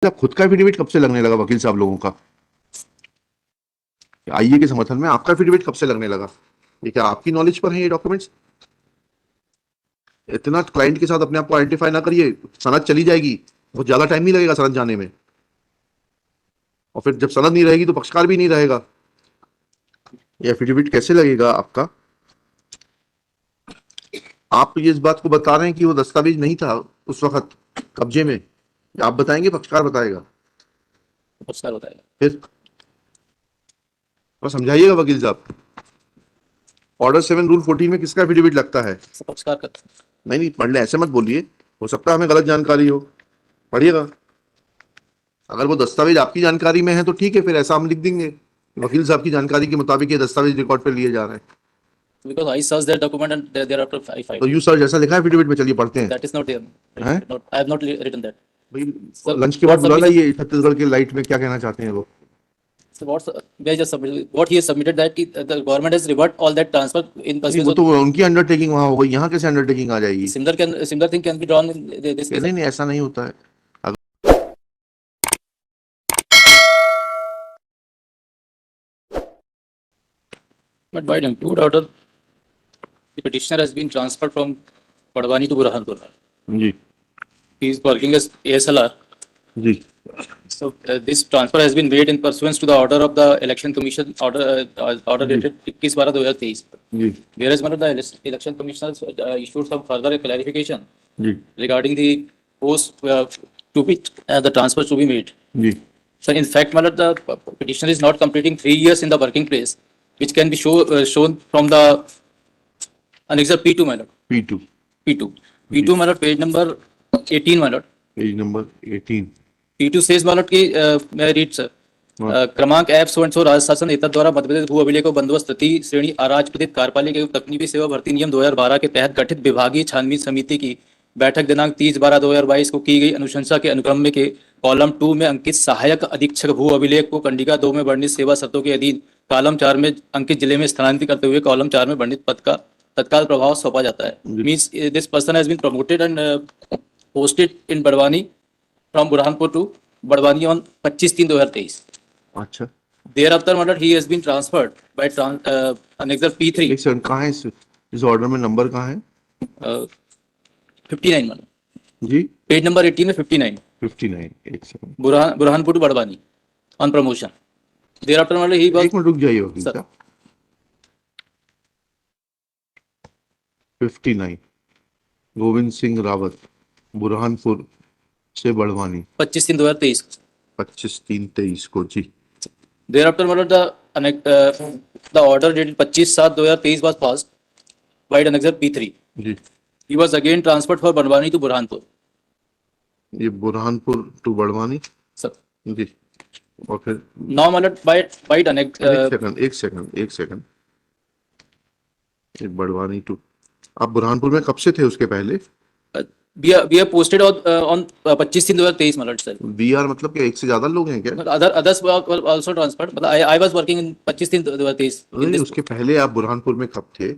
आप खुद का एफिडेविट कब से लगने लगा वकील साहब लोगों का? आईए के समर्थन में आपका एफिडेविट कब से लगने लगा? ये क्या आपकी नॉलेज पर है ये डॉक्यूमेंट्स? इतना क्लाइंट के साथ अपने आप को आइडेंटिफाई ना करिए, सनद चली जाएगी, बहुत ज्यादा टाइम नहीं लगेगा सनद जाने में, और फिर जब सनद नहीं रहेगी तो पक्षकार भी नहीं रहेगा। ये एफिडेविट कैसे लगेगा आपका? आप ये इस बात को बता रहे हैं कि वो दस्तावेज नहीं था उस वक्त कब्जे में, आप बताएंगे पक्षकार बताएगा? पक्षकार बताएगा। फिर और समझाइएगा वकील साहब, ऑर्डर 7 रूल 14 में किसका एफिडेविट लगता है? पक्षकार का। नहीं नहीं, पढ़ ले, ऐसे मत बोलिए, हो सकता है हमें गलत जानकारी हो, पढ़िएगा। अगर वो दस्तावेज आपकी जानकारी में है तो ठीक है, फिर ऐसा हम लिख देंगे वकील साहब की जानकारी के मुताबिक ये दस्तावेज रिकॉर्ड पे लिए जा रहे हैं। Because I searched their document and thereafter I filed. तो यू सर जैसा लिखा है एफिडेविट में, चलिए पढ़ते हैं। That is not there. हैं? Not, I have not written that. भाई लंच के बाद बुला लाइए, छत्तीसगढ़ के लाइट में क्या कहना चाहते हैं वो? So what he has submitted that the government has revert all that transfer in pursuance वो of तो उनकी अंडरटेकिंग वहां हो गई, यहाँ कैसे अंडरटेकिंग आ जाएगी? similar thing can be drawn in this case. नहीं नहीं, ऐसा नहीं होता है। But by improved order, the petitioner has been transferred from Padwani to Burhanpur. जी He is working as ASLR. जी So this transfer has been made in pursuance to the order of the Election Commission, order dated 21/12/2023. जी Whereas one of the election commissioners issued some further clarification जी regarding the post to be the transfer to be made. जी So in fact, my lord, the petitioner is not completing 3 years in the working place, which can be shown from the annexure P2, my lord. P2 P2, my lord, page number 18, my lord. Page number 18। P2 says, my lord, कि मैं read sir, क्रमांक app so and so राज्य शासन एतद द्वारा मध्य प्रदेश भू अभिलेख को बंदोबस्त तृतीय श्रेणी अराजपत्रित कार्यपालिका एवं तकनीकी सेवा भर्ती नियम 2012 के तहत गठित विभागीय छानबीन समिति की बैठक दिनांक 30/12/2022 को की गई अनुशंसा के अनुक्रम में के कॉलम 2 में अंकित सहायक अधीक्षक भू अभिलेख को कंडिका 2 में वर्णित सेवा शर्तों के अधीन कॉलम 4 में अंकित जिले में स्थानांतरित करते हुए कॉलम 4 में वर्णित पद का तत्काल प्रभाव सौंपा जाता है। Means this person has been promoted and posted in Barwani from Burhanpur to Badwani on 25/3/2023. अच्छा, Thereafter, my lord, he has been transferred by annexure P3. एक सेकंड, कहाँ है इस ऑर्डर में नंबर कहाँ है? 59, my lord. Ji Page number 18 में 59. 59, एक second, Burhanpur to Badwani on promotion. Thereafter, my lord, he was एक मिनट रुक जाइए वकील Sir. साहब। 59 गोविंद सिंह रावत, बुरहानपुर से बड़वानी, 25/3/2023. 25/3/23 को। जी Thereafter, my lord, the order dated 25/7/2023 was passed by annexure P3. Ji, He was again transferred for Badwani to Burhanpur. ये Burhanpur to Barwani. Sir. जी, और फिर Now, my lord, by एक सेकंड, एक बड़वानी टू, आप बुरहानपुर में कब से थे उसके पहले? we are posted on 25/3/2023, my lord, sir. B R मतलब क्या एक से ज्यादा लोग हैं क्या? Others were also transferred, but I was working in 25/3/2023. नहीं, उसके पहले आप बुरहानपुर में कब थे?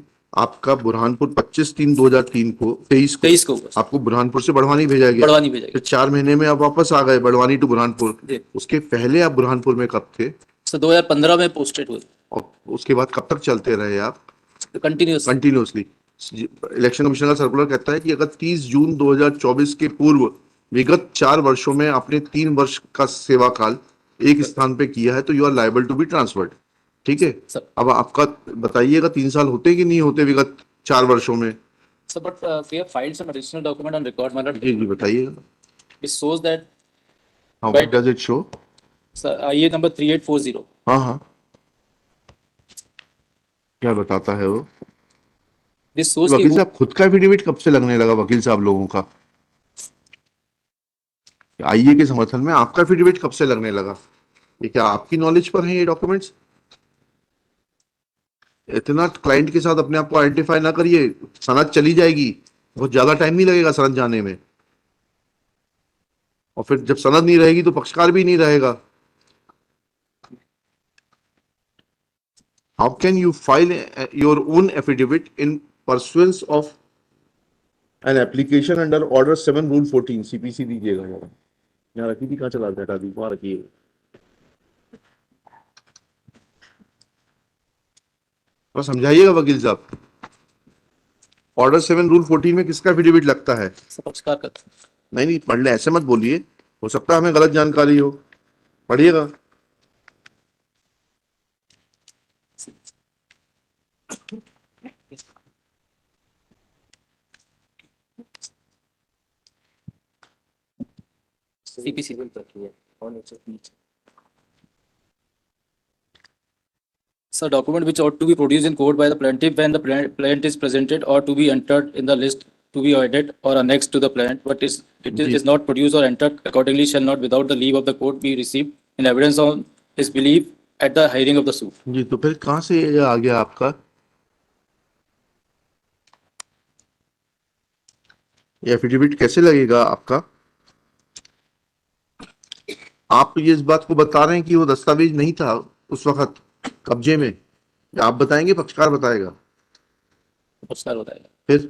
आपका बुरहानपुर 25/3/2003 को 23 को आपको बुरहानपुर से बड़वानी भेजा गया। बड़वानी भेजा गया। फिर 4 महीने में आप वापस आ गए बड़वानी टू बुरहानपुर। उसके पहले आप बुरहानपुर में कब थे? सर 2015 में पोस्टेड हुए। और उसके बाद कब तक चलते रहे आप? कंटिन्यूअसली। इलेक्शन कमीशन का सर्कुलर कहता है कि अगर 30 जून 2024 के पूर्व विगत 4 वर्षों में आपने 3 वर्ष का सेवा काल एक स्थान पे किया है तो you are liable to be transferred. ठीक है, अब आपका बताइएगा 3 साल होते कि नहीं होते विगत 4 वर्षों में? Sir but we have filed some additional document on record, my lord. जी जी बताइएगा। It shows that how what does it show? Sir IA number 3840। हाँ, क्या बताता है वो? दिस शोज वकील साहब खुद का एफिडेविट कब से लगने लगा वकील साहब लोगों का? आईए के समर्थन में आपका एफिडेविट कब से लगने लगा? ये क्या आपकी नॉलेज पर है ये डॉक्यूमेंट्स? इतना क्लाइंट के साथ अपने आप को आइडेंटिफाई ना करिए, सनद चली जाएगी, बहुत ज्यादा टाइम नहीं लगेगा सनद जाने में, और फिर जब सनद नहीं रहेगी तो पक्षकार भी नहीं रहेगा। How can you file your own affidavit in pursuance of an application under order 7 rule 14? CPC दीजिएगा जरा। यहाँ रखी थी, कहाँ चला गया था, वहाँ रखी है। और समझाइएगा वकील साहब, ऑर्डर 7 रूल 14 में किसका एफिडेविट लगता है? सर पक्षकार का। नहीं नहीं, पढ़ ले, ऐसे मत बोलिए, हो सकता है हमें गलत जानकारी हो, पढ़िएगा। CPC. So document which ought to be produced in court by the plaintiff when the plaint is presented or to be entered in the list to be added or annexed to the plaint, but is not produced or entered accordingly shall not without the leave of the court be received in evidence on his belief at the hearing of the suit. जी, तो फिर कहाँ से ये आ गया आपका ये affidavit? कैसे लगेगा आपका? आप ये इस बात को बता रहे हैं कि वो दस्तावेज नहीं था उस वक्त कब्जे में, या आप बताएंगे, पक्षकार बताएगा? पक्षकार बताएगा। फिर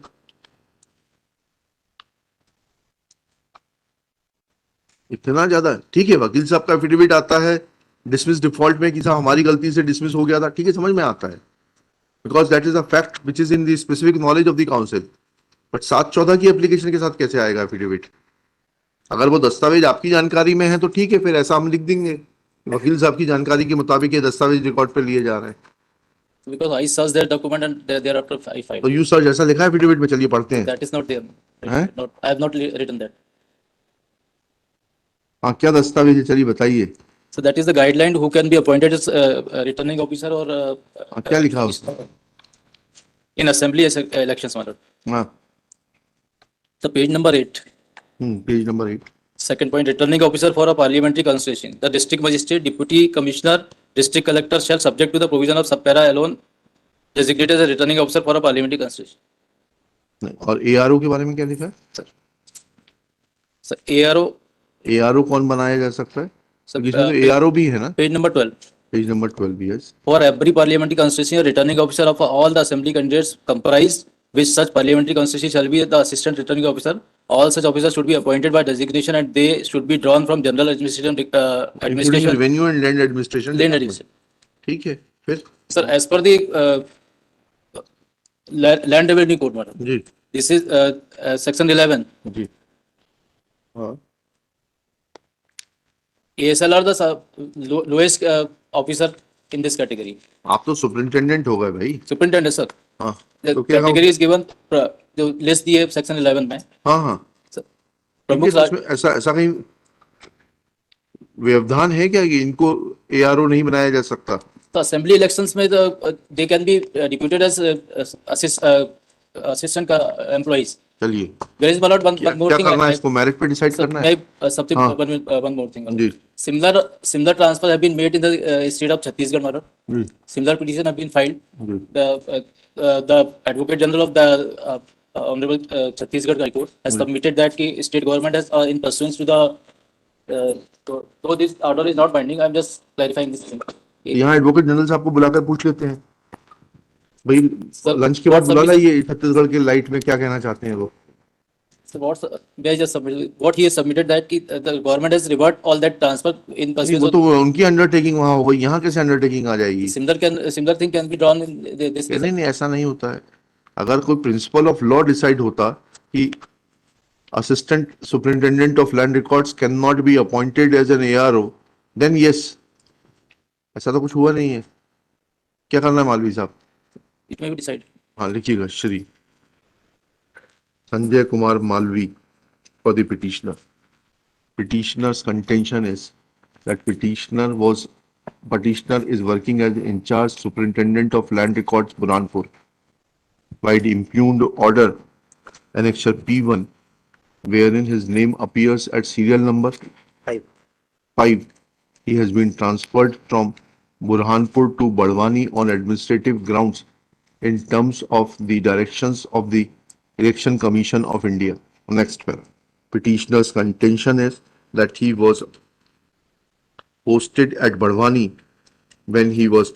इतना ज्यादा? ठीक है, वकील साहब का एफिडेविट आता है डिसमिस डिफॉल्ट में कि साहब हमारी गलती से डिसमिस हो गया था, ठीक है, समझ में आता है, because that is a fact which is in the specific knowledge of the council. But 7/14 की एप्लीकेशन के साथ कैसे आएगा एफिडेविट? अगर वो दस्तावेज आपकी जानकारी में है तो ठीक है, फिर ऐसा हम लिख देंगे, वकील साहब की जानकारी के मुताबिक ये दस्तावेज रिकॉर्ड पे लिए जा रहे हैं। Because I searched their document and thereafter I filed. तो यू सर जैसा लिखा है एफिडेविट में, चलिए पढ़ते हैं। That is not there. हैं? Not, I have not written that. हाँ, क्या दस्तावेज है, चलिए बताइए। So that is the guideline who can be appointed as returning officer or हाँ, क्या लिखा है उसमें? in assembly elections matter. हाँ, So page number 8. Page number 8। Second point, returning officer for a parliamentary constituency. The district magistrate, deputy commissioner, district collector shall subject to the provision of subpara alone designated as a returning officer for a parliamentary constituency. और ARO के बारे में क्या लिखा है? So ARO. ARO कौन बनाया जा सकता है? So, इसमें तो एआरओ भी है ना? page number 12. पेज नंबर 12 भी है। For every parliamentary constituency, a returning officer of all the assembly candidates comprised which such parliamentary constituency shall be the assistant returning officer. All such officers should be appointed by designation and they should be drawn from general administration. Including revenue and land administration. Land administration. ठीक है, फिर? Sir, as per the land revenue code, madam. Ji This is section 11. जी। हाँ, ASL are the lowest officer in this category. आप तो superintendent हो गए भाई। Superintendent, sir. हाँ, The तो क्या category is given जो list दी है section 11 में. हाँ हाँ, Sir, ठीक है, प्रमुख तो इसमें ऐसा ऐसा कहीं व्यवधान है क्या कि इनको एआरओ नहीं बनाया जा सकता? तो असेंबली इलेक्शंस में they can be deputed as assistant का एम्प्लॉइज। चलिए, देयर इज वन क्या मोर थिंग, करना है, इसको मेरिट पे डिसाइड करना है? something हाँ। one more thing जी similar transfer have been made in the state of Chhattisgarh, madam. जी Similar petition have been filed. जी। The advocate general of the honorable Chhattisgarh High Court has submitted that ki state government has in pursuance to the though this order is not binding, I am just clarifying this thing. यहाँ advocate general साहब को बुलाकर पूछ लेते हैं भाई, Sir, lunch के बाद what बुला submission- लाइए, छत्तीसगढ़ के लाइट में क्या कहना चाहते हैं वो। So may I just submit what he has submitted that ki, the government has revert all that transfer in नहीं, pursuance वो of तो उनकी अंडरटेकिंग वहां हो गई, यहाँ कैसे अंडरटेकिंग आ जाएगी? similar thing can be drawn in this case. नहीं नहीं, ऐसा नहीं होता है। अगर कोई प्रिंसिपल ऑफ लॉ डिसाइड होता कि assistant superintendent of land records can not be appointed as an ARO, then yes, ऐसा तो कुछ हुआ नहीं है। क्या करना है मालवी साहब? It may be decided. हाँ, लिखिएगा, Shri Sanjay Kumar Malvi for the petitioner. Petitioner's contention is that petitioner is working as in charge superintendent of land records Burhanpur by the impugned order annexure P1 wherein his name appears at serial number 5. He has been transferred from Burhanpur to Badwani on administrative grounds in terms of the directions of the Election Commission of India. Next paragraph. Petitioner's contention is that he was posted at Badwani when he was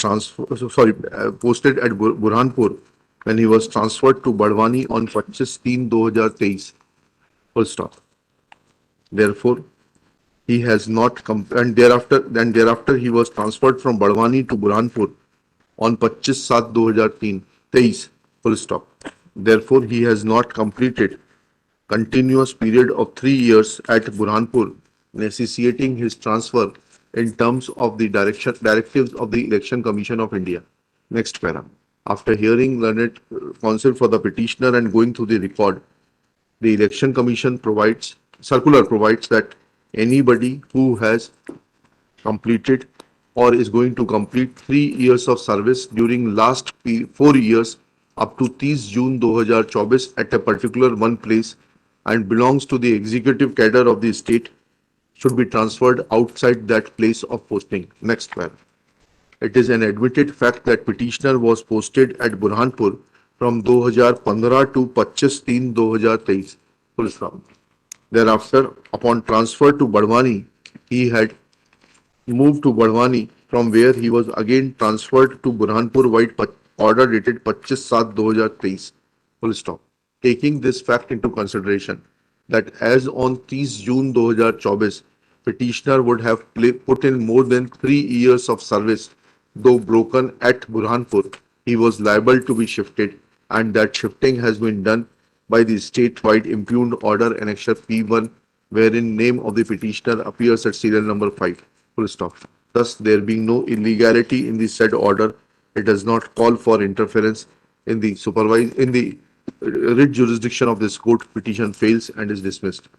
posted at Burhanpur when he was transferred to Badwani on 25/3/2023. Full stop. Therefore, he has not and thereafter he was transferred from Badwani to Burhanpur on 25/7/2023, full stop. Therefore, he has not completed continuous period of 3 years at Burhanpur, necessitating his transfer in terms of the directives of the Election Commission of India. Next para. After hearing learned counsel for the petitioner and going through the record, the Election Commission circular provides that anybody who has completed or is going to complete 3 years of service during last 4 years up to 30 June 2024 at a particular one place and belongs to the executive cadre of the state should be transferred outside that place of posting. Next one. It is an admitted fact that petitioner was posted at Burhanpur from 2015 to 25/3/2023. Full stop. Thereafter, upon transfer to Badwani, he had moved to Badwani, from where he was again transferred to Burhanpur White order dated 25/7/2023. Full stop. Taking this fact into consideration, that as on 30 June 2024, petitioner would have put in more than 3 years of service, though broken at Burhanpur, he was liable to be shifted, and that shifting has been done by the statewide impugned order annexure P1, wherein name of the petitioner appears at serial number 5. Full stop. Thus, there being no illegality in the said order, it does not call for interference in the writ jurisdiction of this court. Petition fails and is dismissed.